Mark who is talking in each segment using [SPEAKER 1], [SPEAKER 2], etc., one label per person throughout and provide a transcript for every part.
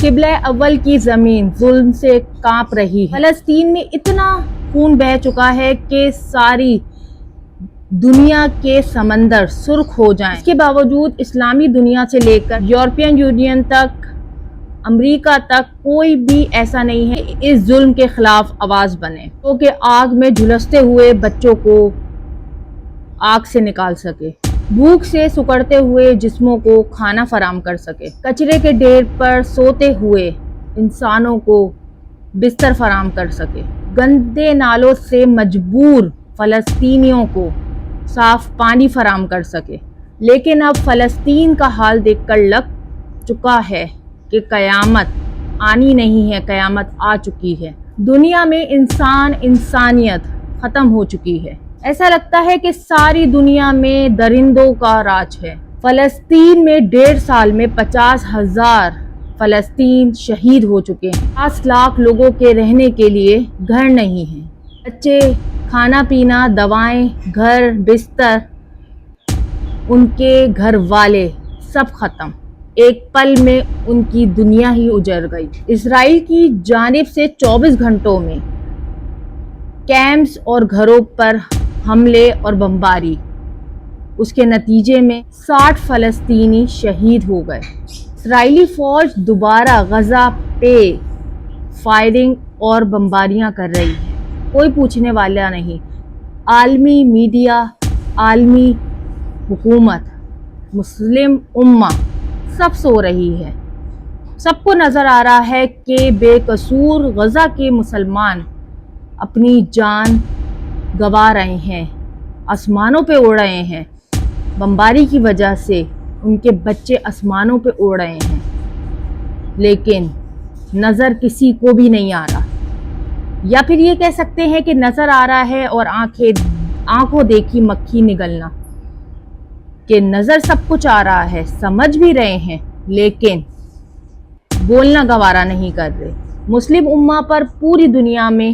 [SPEAKER 1] قبلہ اول کی زمین ظلم سے کانپ رہی ہے۔ فلسطین میں اتنا خون بہہ چکا ہے کہ ساری دنیا کے سمندر سرخ ہو جائیں۔ اس کے باوجود اسلامی دنیا سے لے کر یورپین یونین تک، امریکہ تک کوئی بھی ایسا نہیں ہے کہ اس ظلم کے خلاف آواز بنے، تو کہ آگ میں جھلستے ہوئے بچوں کو آگ سے نکال سکے، بھوک سے سکڑتے ہوئے جسموں کو کھانا فراہم کر سکے، کچرے کے ڈھیر پر سوتے ہوئے انسانوں کو بستر فراہم کر سکے، گندے نالوں سے مجبور فلسطینیوں کو صاف پانی فراہم کر سکے۔ لیکن اب فلسطین کا حال دیکھ کر لگ چکا ہے کہ قیامت آنی نہیں ہے، قیامت آ چکی ہے۔ دنیا میں انسانیت ختم ہو چکی ہے۔ ایسا لگتا ہے کہ ساری دنیا میں درندوں کا راج ہے۔ فلسطین میں 1.5 سال میں 50,000 فلسطین شہید ہو چکے ہیں۔ 50 لاکھ لوگوں کے رہنے کے لیے گھر نہیں ہیں۔ بچے، کھانا پینا، دوائیں، گھر، بستر، ان کے گھر والے سب ختم۔ ایک پل میں ان کی دنیا ہی اجڑ گئی۔ اسرائیل کی جانب سے 24 گھنٹوں میں کیمپس اور گھروں پر حملے اور بمباری، اس کے نتیجے میں 60 فلسطینی شہید ہو گئے۔ اسرائیلی فوج دوبارہ غزہ پہ فائرنگ اور بمباریاں کر رہی ہے، کوئی پوچھنے والا نہیں۔ عالمی میڈیا، عالمی حکومت، مسلم امہ سب سو رہی ہے۔ سب کو نظر آ رہا ہے کہ بے قصور غزہ کے مسلمان اپنی جان گنوا رہے ہیں، آسمانوں پہ اڑ رہے ہیں۔ بمباری کی وجہ سے ان کے بچے آسمانوں پہ اڑ رہے ہیں، لیکن نظر کسی کو بھی نہیں آ رہا، یا پھر یہ کہہ سکتے ہیں کہ نظر آ رہا ہے اور آنکھوں دیکھی مکھی نگلنا، کہ نظر سب کچھ آ رہا ہے، سمجھ بھی رہے ہیں، لیکن بولنا گوارا نہیں کر رہے۔ مسلم امہ پر پوری دنیا میں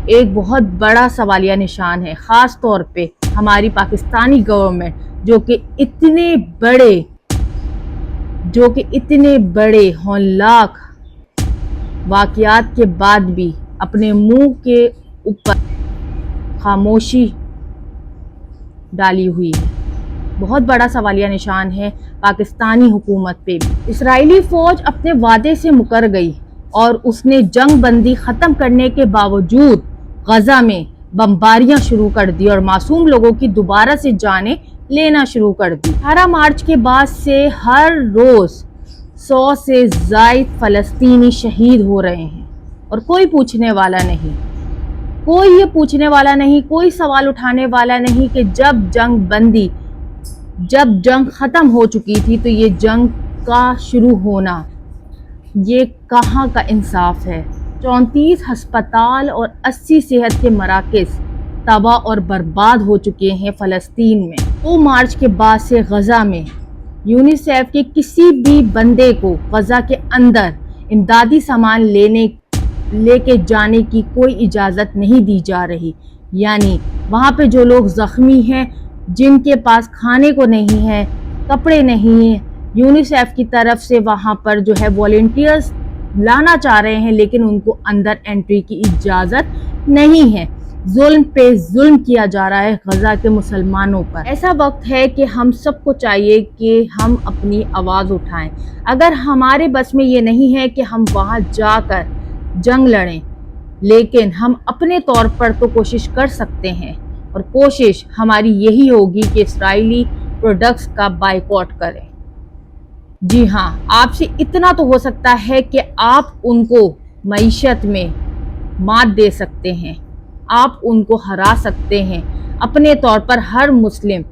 [SPEAKER 1] ایک بہت بڑا سوالیہ نشان ہے، خاص طور پہ ہماری پاکستانی گورنمنٹ جو کہ اتنے بڑے ہولناک واقعات کے بعد بھی اپنے منہ کے اوپر خاموشی ڈالی ہوئی ہے۔ بہت بڑا سوالیہ نشان ہے پاکستانی حکومت پہ بھی۔ اسرائیلی فوج اپنے وعدے سے مکر گئی اور اس نے جنگ بندی ختم کرنے کے باوجود غزہ میں بمباریاں شروع کر دی اور معصوم لوگوں کی دوبارہ سے جانیں لینا شروع کر دی۔ 18 مارچ کے بعد سے ہر روز 100 سے زائد فلسطینی شہید ہو رہے ہیں اور کوئی پوچھنے والا نہیں، کوئی یہ پوچھنے والا نہیں، کوئی سوال اٹھانے والا نہیں کہ جب جنگ ختم ہو چکی تھی تو یہ جنگ کا شروع ہونا، یہ کہاں کا انصاف ہے۔ 34 ہسپتال اور 80 صحت کے مراکز تباہ اور برباد ہو چکے ہیں فلسطین میں۔ 2 مارچ کے بعد سے غزہ میں یونیسیف کے کسی بھی بندے کو غزہ کے اندر امدادی سامان لے کے جانے کی کوئی اجازت نہیں دی جا رہی۔ یعنی وہاں پہ جو لوگ زخمی ہیں، جن کے پاس کھانے کو نہیں ہے، کپڑے نہیں ہیں، یونیسیف کی طرف سے وہاں پر جو ہے والنٹیئرز لانا چاہ رہے ہیں، لیکن ان کو اندر انٹری کی اجازت نہیں ہے۔ ظلم پہ ظلم کیا جا رہا ہے غزہ کے مسلمانوں پر۔ ایسا وقت ہے کہ ہم سب کو چاہیے کہ ہم اپنی آواز اٹھائیں۔ اگر ہمارے بس میں یہ نہیں ہے کہ ہم وہاں جا کر جنگ لڑیں، لیکن ہم اپنے طور پر تو کوشش کر سکتے ہیں، اور کوشش ہماری یہی ہوگی کہ اسرائیلی پروڈکٹس کا بائیکاٹ کریں۔ جی ہاں، آپ سے اتنا تو ہو سکتا ہے کہ آپ ان کو معیشت میں مات دے سکتے ہیں، آپ ان کو ہرا سکتے ہیں۔ اپنے طور پر ہر مسلم،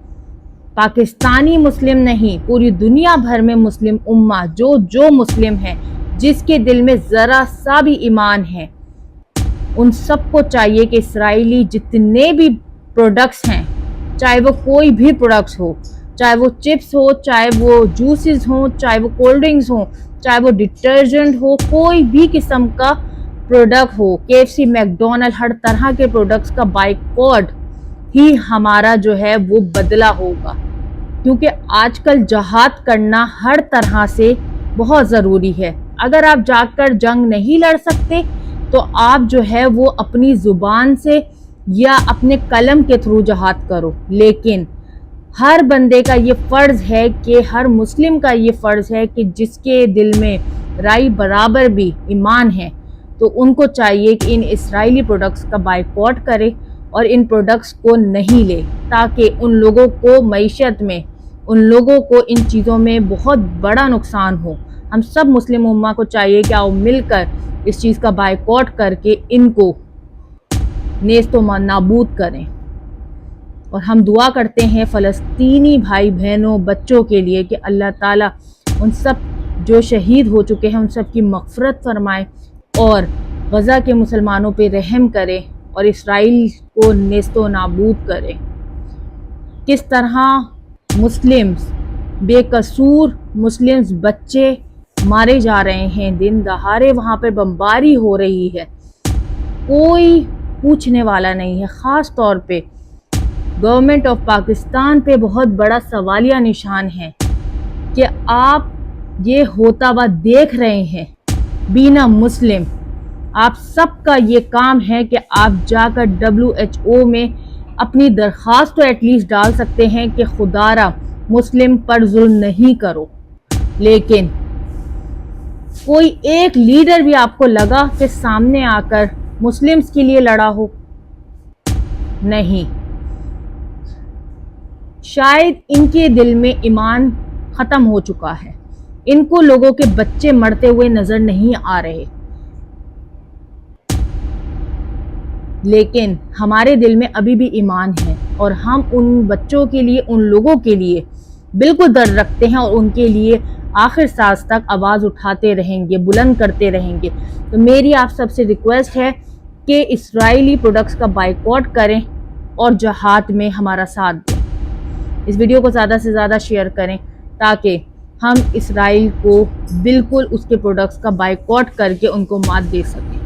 [SPEAKER 1] پاکستانی مسلم نہیں، پوری دنیا بھر میں مسلم امہ جو مسلم ہے، جس کے دل میں ذرا سا بھی ایمان ہے، ان سب کو چاہیے کہ اسرائیلی جتنے بھی پروڈکٹس ہیں، چاہے وہ کوئی بھی پروڈکٹس ہو، چاہے وہ چپس ہو، چاہے وہ جوسز ہوں، چاہے وہ کولڈ ڈرنکس ہوں، چاہے وہ ڈٹرجنٹ ہو، کوئی بھی قسم کا پروڈکٹ ہو، KFC، میکڈونلڈ، ہر طرح کے پروڈکٹس کا بائیکاٹ ہی ہمارا جو ہے وہ بدلہ ہوگا، کیونکہ آج کل جہاد کرنا ہر طرح سے بہت ضروری ہے۔ اگر آپ جا کر جنگ نہیں لڑ سکتے تو آپ جو ہے وہ اپنی زبان سے یا اپنے قلم کے تھرو جہاد کرو، لیکن ہر بندے کا یہ فرض ہے کہ ہر مسلم کا یہ فرض ہے کہ جس کے دل میں رائے برابر بھی ایمان ہے تو ان کو چاہیے کہ ان اسرائیلی پروڈکٹس کا بائیکاٹ کرے اور ان پروڈکٹس کو نہیں لے، تاکہ ان لوگوں کو معیشت میں، ان لوگوں کو ان چیزوں میں بہت بڑا نقصان ہو۔ ہم سب مسلم امہ کو چاہیے کہ آؤ مل کر اس چیز کا بائیکاٹ کر کے ان کو نیست و نابود کریں۔ اور ہم دعا کرتے ہیں فلسطینی بھائی بہنوں، بچوں کے لیے کہ اللہ تعالیٰ ان سب جو شہید ہو چکے ہیں ان سب کی مغفرت فرمائے اور غزہ کے مسلمانوں پہ رحم کرے اور اسرائیل کو نیست و نابود کرے۔ کس طرح مسلمز، بے قصور مسلمز بچے مارے جا رہے ہیں، دن دہاڑے وہاں پہ بمباری ہو رہی ہے، کوئی پوچھنے والا نہیں ہے۔ خاص طور پہ گورنمنٹ آف پاکستان پہ بہت بڑا سوالیہ نشان ہے کہ آپ یہ ہوتا ہوا دیکھ رہے ہیں بینا مسلم۔ آپ سب کا یہ کام ہے کہ آپ جا کر WHO میں اپنی درخواست تو ایٹ لیسٹ ڈال سکتے ہیں کہ خدا را مسلم پر ظلم نہیں کرو، لیکن کوئی ایک لیڈر بھی آپ کو لگا کہ سامنے آ کر مسلمز کے لیے لڑا ہو؟ نہیں، شاید ان کے دل میں ایمان ختم ہو چکا ہے، ان کو لوگوں کے بچے مرتے ہوئے نظر نہیں آ رہے، لیکن ہمارے دل میں ابھی بھی ایمان ہے اور ہم ان بچوں کے لیے، ان لوگوں کے لیے بالکل درد رکھتے ہیں اور ان کے لیے آخر سانس تک آواز اٹھاتے رہیں گے، بلند کرتے رہیں گے۔ تو میری آپ سب سے ریکویسٹ ہے کہ اسرائیلی پروڈکٹس کا بائیکاٹ کریں اور جہاد میں ہمارا ساتھ دیں۔ اس ویڈیو کو زیادہ سے زیادہ شیئر کریں تاکہ ہم اسرائیل کو بالکل اس کے پروڈکٹس کا بائیکاٹ کر کے ان کو مات دے سکیں۔